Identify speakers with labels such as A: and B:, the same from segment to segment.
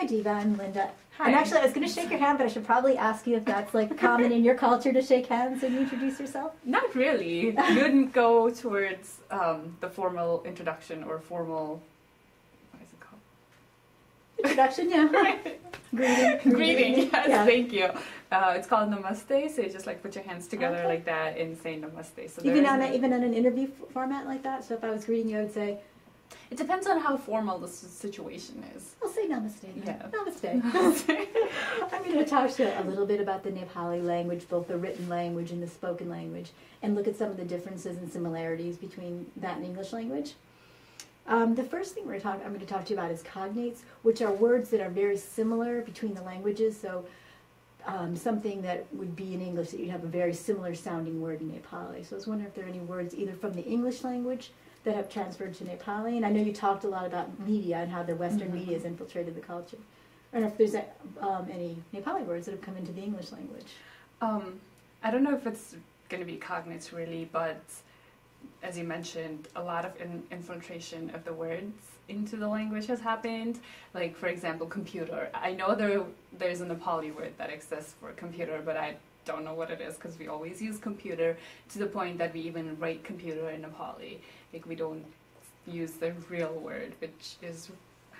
A: Hi, Diva. I'm Linda.
B: Hi.
A: And actually, I was going to shake your hand, but I should probably ask you if that's like common in your culture to shake hands when you introduce yourself.
B: Not really. You wouldn't go towards the formal introduction or formal, what is it called?
A: Introduction, yeah.
B: Greeting, yes,
A: Yeah.
B: thank you. It's called namaste, so you just like put your hands together like that and say namaste. So
A: Even on an interview format like that? So if I was greeting you, I would say,
B: it depends on how formal the situation is.
A: I'll say namaste.
B: Yeah.
A: Namaste. I'm going to talk to you a little bit about the Nepali language, both the written language and the spoken language, and look at some of the differences and similarities between that and English language. The first thing I'm going to talk to you about is cognates, which are words that are very similar between the languages. So something that would be in English that you'd have a very similar sounding word in Nepali. So I was wondering if there are any words either from the English language that have transferred to Nepali. And I know you talked a lot about media and how the Western media has infiltrated the culture. I don't know if there's any Nepali words that have come into the English language.
B: I don't know if it's going to be cognates really, but as you mentioned, a lot of infiltration of the words into the language has happened. Like, for example, computer. I know there's a Nepali word that exists for computer, but I don't know what it is because we always use computer to the point that we even write computer in Nepali. Like, we don't use the real word, which is,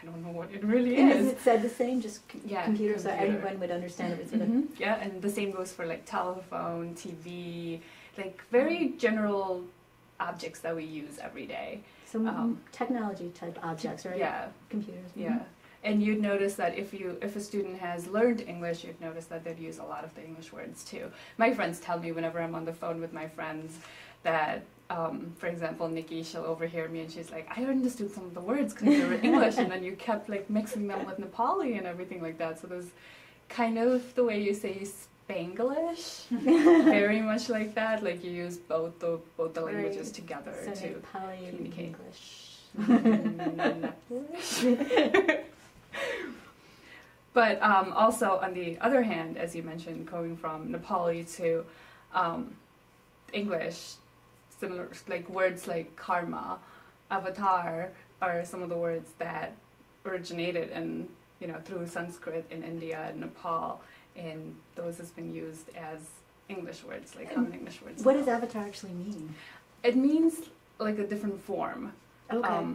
B: I don't know what it really
A: And
B: is.
A: is it said the same, just
B: Yeah,
A: computer, so anyone would understand it? Sort of
B: Yeah, and the same goes for like telephone, TV, like very general objects that we use every day.
A: Some technology type objects, right?
B: Yeah.
A: Computers.
B: Yeah. And you'd notice that if a student has learned English, you'd notice that they'd use a lot of the English words too. My friends tell me whenever I'm on the phone with my friends that, for example, Nikki, she'll overhear me and she's like, I understood some of the words because they were English, and then you kept like mixing them with Nepali and everything like that. So there's kind of the way you say Spanglish, very much like that. Like you use both the languages
A: Right.
B: together
A: So
B: to
A: Nepali and
B: communicate.
A: English.
B: But also, on the other hand, as you mentioned, going from Nepali to English, similar like words like karma, avatar are some of the words that originated in through Sanskrit in India and Nepal, and those has been used as English words, like common English words.
A: What does avatar actually mean?
B: It means like a different form.
A: Okay.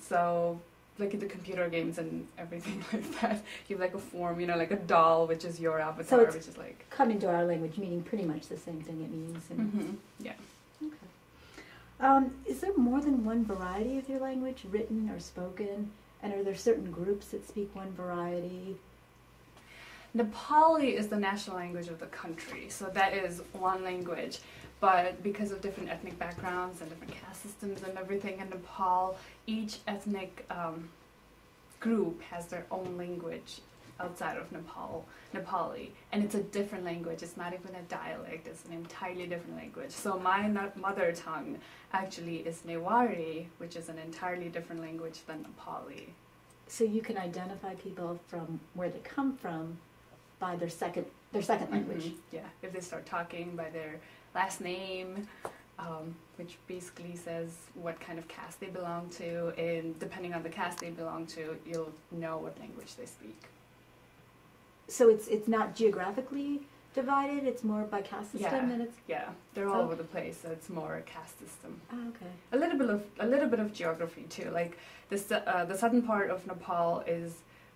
B: So like in the computer games and everything like that, you have like a form, like a doll, which is your avatar,
A: So it's
B: which is like
A: come into our language, meaning pretty much the same thing it means. And
B: yeah.
A: Okay. Is there more than one variety of your language, written or spoken? And are there certain groups that speak one variety?
B: Nepali is the national language of the country, so that is one language. But because of different ethnic backgrounds and different caste systems and everything in Nepal, each ethnic group has their own language outside of Nepali. And it's a different language. It's not even a dialect. It's an entirely different language. So my mother tongue actually is Newari, which is an entirely different language than Nepali.
A: So you can identify people from where they come from by their second language.
B: Yeah, if they start talking by their last name, which basically says what kind of caste they belong to, and depending on the caste they belong to, you'll know what language they speak.
A: So it's not geographically divided, it's more by caste system, and it's
B: they're all over the place, so it's more a caste system.
A: oh, okay.
B: A little bit of geography too. Like the southern part of Nepal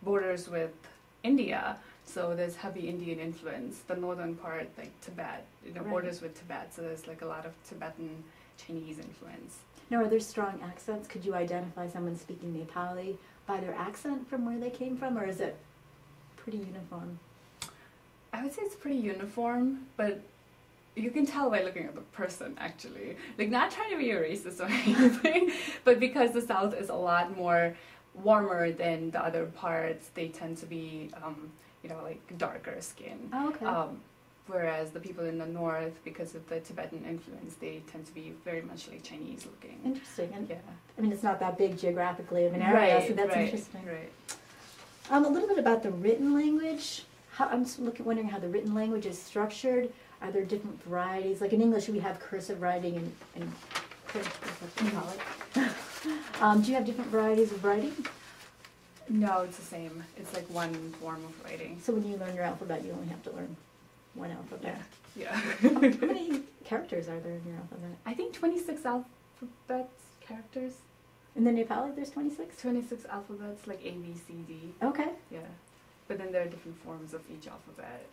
B: borders with India, so there's heavy Indian influence. The northern part, like Tibet, borders with Tibet, so there's like a lot of Tibetan Chinese influence.
A: Now, are there strong accents? Could you identify someone speaking Nepali by their accent from where they came from, or is it pretty uniform?
B: I would say it's pretty uniform, but you can tell by looking at the person, actually. Like, not trying to be a racist or anything, but because the South is a lot more warmer than the other parts, they tend to be, like darker skin.
A: Oh, okay.
B: Whereas the people in the North, because of the Tibetan influence, they tend to be very much like Chinese looking.
A: Interesting. And,
B: Yeah.
A: I mean, it's not that big geographically of an area, so that's interesting.
B: Right.
A: A little bit about the written language. I'm just wondering how the written language is structured. Are there different varieties? Like in English, we have cursive writing and print, as we call it. Do you have different varieties of writing?
B: No, it's the same. It's like one form of writing.
A: So when you learn your alphabet, you only have to learn one alphabet.
B: Yeah.
A: How many characters are there in your alphabet?
B: I think 26 alphabets, characters.
A: In the Nepali, there's 26?
B: 26 alphabets, like A, B, C, D.
A: Okay.
B: Yeah. But then there are different forms of each alphabet,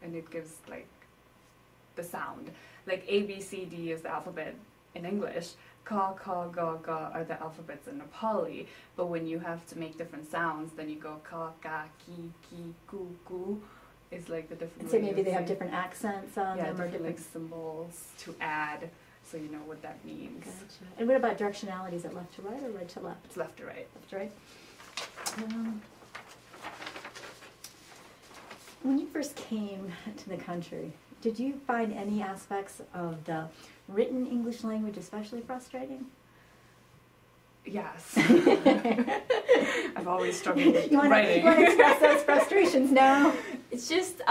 B: and it gives like the sound. Like A, B, C, D is the alphabet in English. Ka, ka, ga, ga are the alphabets in Nepali. But when you have to make different sounds, then you go ka, ka, ki, ki, ku, ku. Is like the different.
A: And so maybe they have different accents on them, or different
B: like symbols to add, so you know what that means.
A: Gotcha. And what about directionality? Is it left to right or right to left?
B: It's left to right.
A: Left to right. When you first came to the country, did you find any aspects of the written English language especially frustrating?
B: Yes. I've always struggled with writing.
A: You want to express those frustrations now?
B: It's just,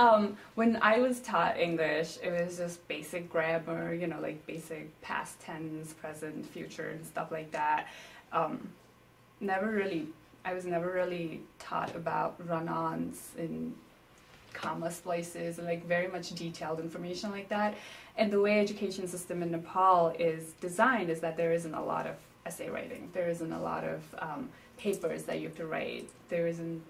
B: when I was taught English, it was just basic grammar, you know, like basic past tense, present, future, and stuff like that. I was never really taught about run-ons and comma splices and like very much detailed information like that. And the way education system in Nepal is designed is that there isn't a lot of essay writing. There isn't a lot of papers that you have to write. There isn't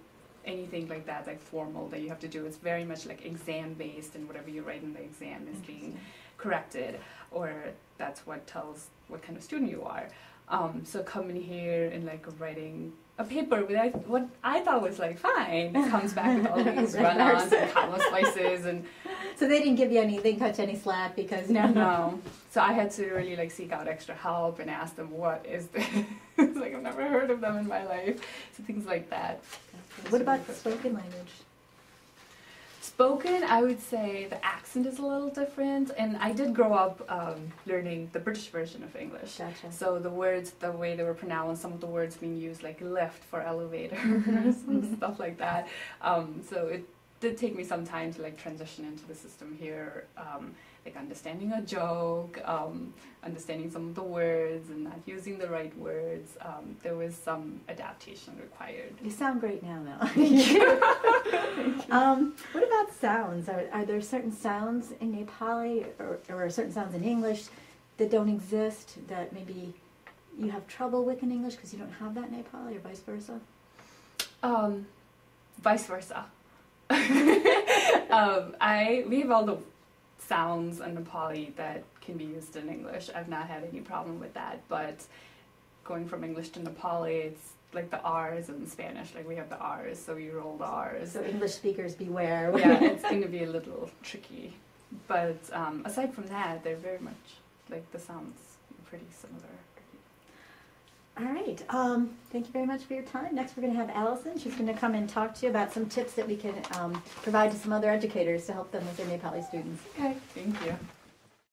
B: anything like that, like formal that you have to do. It's very much like exam based, and whatever you write in the exam is being corrected, or that's what tells what kind of student you are. So coming here and like writing a paper with what I thought was like fine, it comes back with all these run-ons and comma slices, and
A: so they didn't give you any, they didn't cut you any slack because
B: no. So I had to really like seek out extra help and ask them, what is this? It's like I've never heard of them in my life. So things like that.
A: What about spoken language?
B: Spoken, I would say the accent is a little different, and I did grow up learning the British version of English.
A: Gotcha.
B: So the words, the way they were pronounced, some of the words being used, like lift for elevator, and stuff like that. So it did take me some time to like transition into the system here, like understanding a joke, understanding some of the words and not using the right words. There was some adaptation required.
A: You sound great now, though. What about sounds? Are there certain sounds in Nepali or certain sounds in English that don't exist, that maybe you have trouble with in English because you don't have that in Nepali, or vice versa?
B: Vice versa. We have all the sounds in Nepali that can be used in English. I've not had any problem with that, but going from English to Nepali, it's like the R's in Spanish, like we have the R's, so we roll the R's.
A: So English speakers beware.
B: Yeah, it's going to be a little tricky. But aside from that, they're very much, like the sounds are pretty similar.
A: All right. Thank you very much for your time. Next, we're going to have Allison. She's going to come and talk to you about some tips that we can provide to some other educators to help them with their Nepali students.
B: Okay, thank you.